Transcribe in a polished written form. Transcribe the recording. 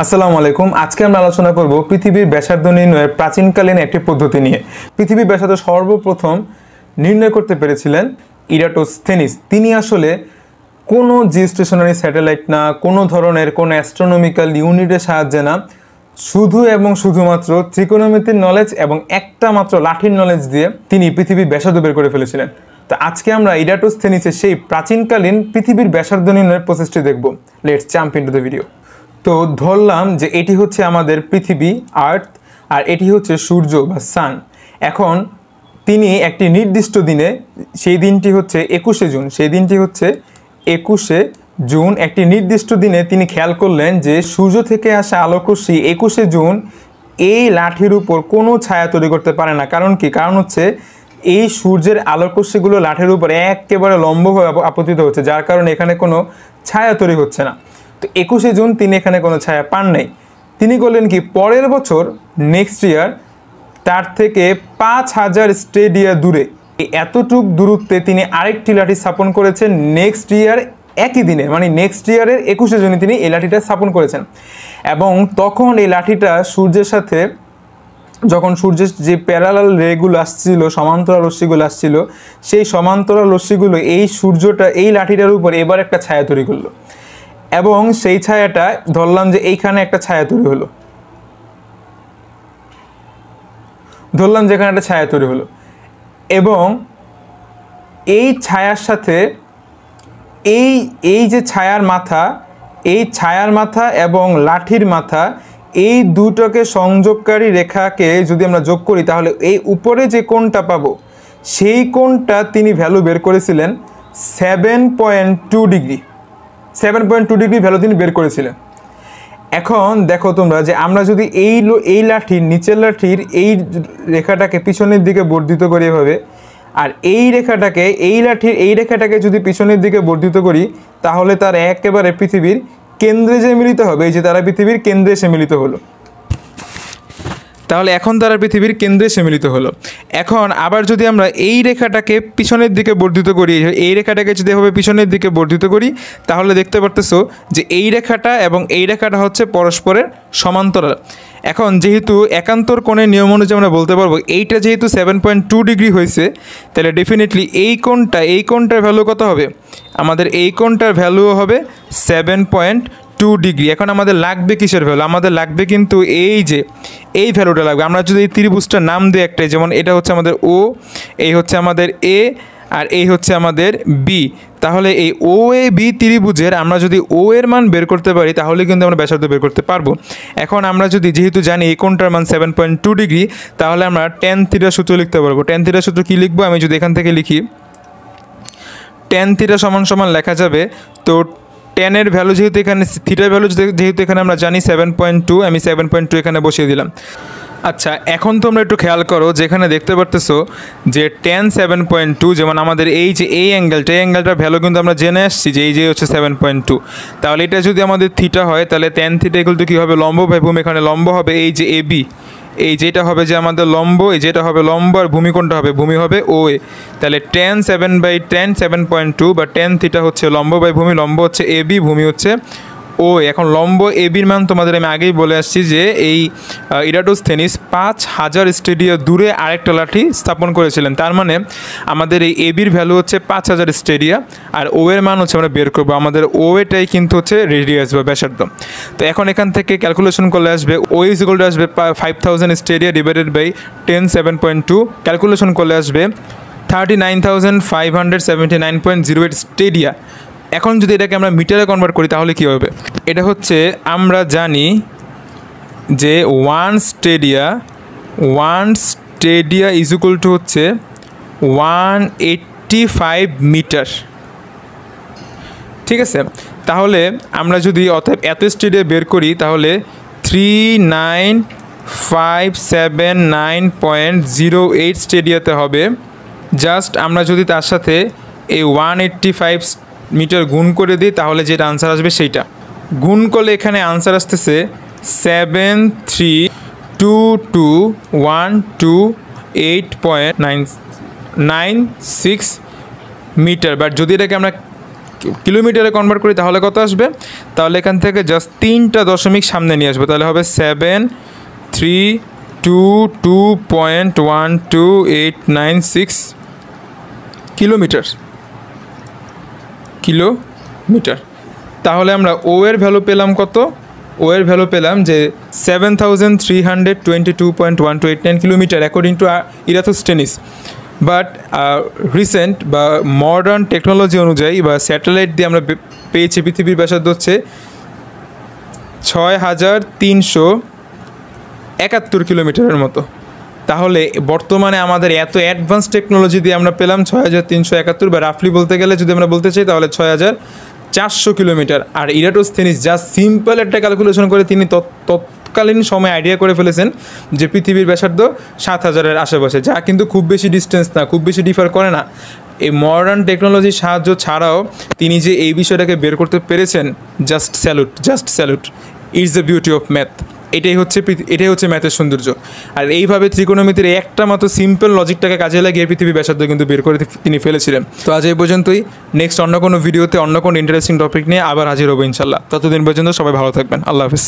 আসসালামু আলাইকুম। আজকে আমরা আলোচনা করব পৃথিবীর ব্যাসার্ধ নির্ণয়ের প্রাচীনকালীন একটি পদ্ধতি নিয়ে। পৃথিবীর ব্যাসার্ধ সর্বপ্রথম নির্ণয় করতে পেরেছিলেন ইরাটোস্থেনিস। তিনি আসলে কোনো জিওস্টেশনারি স্যাটেলাইট না, কোনো ধরনের কোনো অ্যাস্ট্রোনমিক্যাল ইউনিটের সাহায্যে না, শুধু এবং শুধুমাত্র ত্রিকোণমিতির নলেজ এবং একটা মাত্র লাঠির নলেজ দিয়ে তিনি পৃথিবীর ব্যাসার্ধ বের করে ফেলেছিলেন। তো আজকে আমরা ইরাটোস্থেনিসের সেই প্রাচীনকালীন পৃথিবীর ব্যাসার্ধ নির্ণয়ের প্রসেসটি দেখব। Let's jump into the video. তো ধরলাম যে এটি হচ্ছে আমাদের পৃথিবী আর্থ, আর এটি হচ্ছে সূর্য বা সান। এখন তিনি একটি নির্দিষ্ট দিনে, সেই দিনটি হচ্ছে 21শে জুন, সেই দিনটি হচ্ছে 21শে জুন, একটি নির্দিষ্ট দিনে তিনি খেয়াল করলেন যে সূর্য থেকে আসা আলোকরশ্মি 21শে জুন এই লাঠির উপর কোনো ছায়া তৈরি করতে পারে না। কারণ কি? কারণ হচ্ছে এই সূর্যের আলোকরশ্মিগুলো লাঠির উপর একেবারে লম্বভাবে আপতিত হচ্ছে, যার কারণে এখানে কোনো ছায়া তৈরি হচ্ছে না। তো 21শে জুন তিনি এখানে কোনো ছায়া পান নাই। তিনি করলেন কি, পরের বছর নেক্সট ইয়ার তার থেকে 5000 স্টেডিয়া দূরে, এতটুক দূরত্বে তিনি আরেকটি লাঠি স্থাপন করেছেন নেক্সট ইয়ার একই দিনে, মানে নেক্সট ইয়ারের 21শে জুনে তিনি এই লাঠিটা স্থাপন করেছেন। এবং তখন এই লাঠিটা সূর্যের সাথে, যখন সূর্যের যে প্যারালাল রেগুলো আসছিল, সমান্তরাল রশ্মিগুলো আসছিল, সেই সমান্তরাল রশ্মিগুলো এই সূর্যটা এই লাঠিটার উপর এবার একটা ছায়া তৈরি করলো। এবং সেই ছায়াটা ধরলাম যে এইখানে একটা ছায়া তৈরি হলো, ধরলাম যে এখানে একটা ছায়া তৈরি হলো। এবং এই ছায়ার সাথে এই যে ছায়ার মাথা, এই ছায়ার মাথা এবং লাঠির মাথা, এই দুটোকে সংযোগকারী রেখাকে যদি আমরা যোগ করি তাহলে এই উপরে যে কোণটা পাবো সেই কোণটা তিনি ভ্যালু বের করেছিলেন 7.2 ডিগ্রি। 7.2 ডিগ্রি ভ্যালু তিনি বের করেছিলেন। এখন দেখো তোমরা যে আমরা যদি এই লাঠির, নিচের লাঠির এই রেখাটাকে পিছনের দিকে বর্ধিত করি এভাবে, আর এই রেখাটাকে, এই লাঠির এই রেখাটাকে যদি পিছনের দিকে বর্ধিত করি তাহলে তার একেবারে পৃথিবীর কেন্দ্রে যে মিলিত হবে, এই যে তারা পৃথিবীর কেন্দ্রে এসে মিলিত হলো। তাহলে এখন তারা পৃথিবীর কেন্দ্রে এসে মিলিত হলো। এখন আবার যদি আমরা এই রেখাটাকে পিছনের দিকে বর্ধিত করি, এই রেখাটাকে যদি এভাবে পিছনের দিকে বর্ধিত করি তাহলে দেখতে পারতেছো যে এই রেখাটা এবং এই রেখাটা হচ্ছে পরস্পরের সমান্তরাল। এখন যেহেতু একান্তর কোণের নিয়ম অনুযায়ী আমরা বলতে পারবো এইটা যেহেতু 7.2 ডিগ্রি হয়েছে, তাহলে ডেফিনেটলি এই কোণটার ভ্যালু কত হবে? আমাদের এই কোণটার ভ্যালু হবে 7.2 ডিগ্রি। এখন আমাদের লাগবে কিসের ভ্যালু? আমাদের লাগবে কিন্তু এই ভ্যালুটা লাগবে। আমরা যদি এই ত্রিভুজটার নাম দিই একটাই, যেমন এটা হচ্ছে আমাদের ও, এই হচ্ছে আমাদের এ, আর এই হচ্ছে আমাদের বি, তাহলে এই ও এ বি ত্রিভুজের আমরা যদি ও এর মান বের করতে পারি তাহলে কিন্তু আমরা ব্যাসার্ধ বের করতে পারবো। এখন আমরা যদি যেহেতু জানি এই কোণটার মান 7.2 ডিগ্রি, তাহলে আমরা tan থিটা সূত্র লিখতে পারবো। tan থিটা সূত্র কী লিখবো? আমি যদি এখান থেকে লিখি, tan থিটা সমান সমান লেখা যাবে, তো tan এর ভ্যালু যেহেতু এখানে, থিটার ভ্যালু যেহেতু এখানে আমরা জানি 7.2, আমি 7.2 এখানে বসিয়ে দিলাম। আচ্ছা, এখন তোমরা একটু খেয়াল করো, যেখানে দেখতে পারতেছো যে tan 7.2, যেমন আমাদের এই যে এই অ্যাঙ্গেলটার ভ্যালু কিন্তু আমরা জেনে আসছি যে এই যে হচ্ছে 7.2। তাহলে এটা যদি আমাদের থিটা হয় তাহলে tan থিটা এগুলো তো কী হবে? লম্ব বাই ভূমি। এখানে লম্ব হবে এই যে এ বি, এই যেটা হবে যে আমাদের লম্ব, এই যেটা হবে লম্ব, আর ভূমি কোণটা হবে, ভূমি হবে ও এ। তাহলে tan 7.2 বা tan থিটা হচ্ছে লম্ব বাই ভূমি, লম্ব হচ্ছে এ বি, ভূমি হচ্ছে ও। এখন লম্ব এ বির মান তোমাদের আমি আগেই বলে আসছি যে এই ইরাটোস্থেনিস 5000 স্টেডিয়া দূরে আরেকটা লাঠি স্থাপন করেছিলেন। তার মানে আমাদের এই এ বির ভ্যালু হচ্ছে 5000 স্টেডিয়া, আর ও এর মান হচ্ছে আমরা বের করবো, আমাদের ও এটাই কিন্তু হচ্ছে রেডিয়াস বা ব্যাসার্ধ। তো এখন এখান থেকে ক্যালকুলেশন করলে আসবে ও ইজ ইকুয়াল টু আসবে 5000 স্টেডিয়া ডিভাইডেড বাই 10 7.2, ক্যালকুলেশন করলে আসবে 39,579.08 স্টেডিয়া। এখন যদি এটাকে আমরা মিটারে কনভার্ট করি তাহলে কী হবে? এটা হচ্ছে, আমরা জানি যে 1 স্টেডিয়া ইজ ইকুয়াল টু হচ্ছে 185 মিটার। ঠিক আছে, তাহলে আমরা যদি অতএব এত স্টেডিয়া বের করি তাহলে 39,579.08 স্টেডিয়াতে হবে। জাস্ট আমরা যদি তার সাথে এই 185 মিটার গুণ করে দিই তাহলে যেটা আনসার আসবে সেইটা গুণ করলে এখানে আনসার আসতেছে 7322128.96 মিটার। বাট যদি এটাকে আমরা কিলোমিটারে কনভার্ট করি তাহলে কত আসবে? তাহলে এখান থেকে জাস্ট 3টা দশমিক সামনে নিয়ে আসবো, তাহলে হবে 7,322.12896 কিলোমিটার। তাহলে আমরা ও এর ভ্যালু পেলাম কত? ও এর ভ্যালু পেলাম যে 7,322.1289 kilometre according to Eratosthenes. But recent বা মডার্ন টেকনোলজি অনুযায়ী বা স্যাটেলাইট দিয়ে আমরা পেয়েছি পৃথিবীর ব্যাসার্ধ হচ্ছে 6,371 কিলোমিটারের মতো। তাহলে বর্তমানে আমাদের এত অ্যাডভান্স টেকনোলজি দিয়ে আমরা পেলাম 6,371, বা রাফলি বলতে গেলে যদি আমরা বলতে চাই তাহলে 6,400 কিলোমিটার। আর ইরাটোস্থেনিস জাস্ট সিম্পল একটা ক্যালকুলেশন করে তিনি তৎকালীন সময় আইডিয়া করে ফেলেছেন যে পৃথিবীর ব্যাসার্ধ 7,000-এর আশেপাশে, যা কিন্তু খুব বেশি ডিস্টেন্স না, খুব বেশি ডিফার করে না। এই মডার্ন টেকনোলজির সাহায্য ছাড়াও তিনি যে এই বিষয়টাকে বের করতে পেরেছেন, just salute. It's the beauty of math. এটাই হচ্ছে ম্যাথের সৌন্দর্য। আর এইভাবে ত্রিকোণমিতির একটা মাত্র সিম্পল লজিকটাকে কাজে লাগিয়ে পৃথিবী ব্যাসার্ধ কিন্তু বের করে তিনি ফেলেছিলেন। তো আজ এই পর্যন্তই। নেক্সট অন্য কোনো ভিডিওতে অন্য কোনো ইন্টারেস্টিং টপিক নিয়ে আবার হাজির হবো ইনশাল্লাহ। ততদিন পর্যন্ত সবাই ভালো থাকবেন। আল্লাহ হাফিজ।